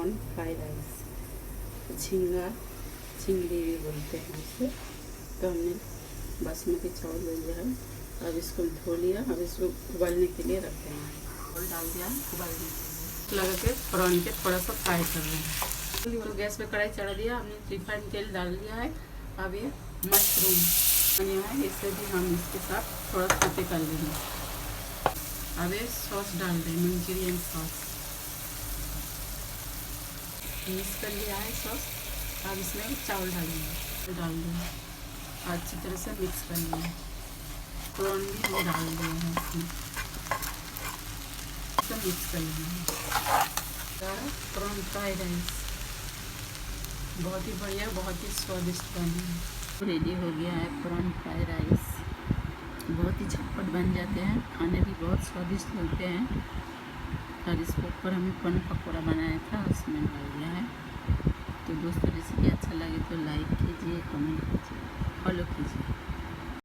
Prawn fry rice, झींगा चिंगड़ी भी बोलते हैं इसे। तो हमने बासमती चावल ले लिया है, अब इसको धो लिया। अब इसको उबालने के लिए रख देंगे। चावल डाल दिया उबालने के लिए, लगा के प्रॉन के थोड़ा सा फ्राई कर रहे हैं। तो गैस पे कढ़ाई चढ़ा दिया, हमने रिफाइंड तेल डाल दिया है। अब ये मशरूम बने है, इसे भी हम इसके साथ थोड़ा सौते कर लेंगे। अब ये सॉस डाल दें, मंचूरियन सॉस मिक्स कर लिया है सॉस। अब इसमें चावल डालेंगे, डाल देंगे, अच्छी तरह से मिक्स कर लेंगे। प्रॉन भी हम डाल दिए हैं इसमें, तो मिक्स कर लेंगे। प्रॉन फ्राई राइस बहुत ही बढ़िया, बहुत ही स्वादिष्ट बने हैं। रेडी हो गया है प्रॉन फ्राई राइस। बहुत ही झटपट बन जाते हैं, खाने भी बहुत स्वादिष्ट लगते हैं। और इसके ऊपर हमने कॉर्न पकौड़ा बनाया था, उसमें डाल दिया है। तो दोस्तों रेसिपी अच्छा लगे तो लाइक कीजिए, कमेंट कीजिए, फॉलो कीजिए।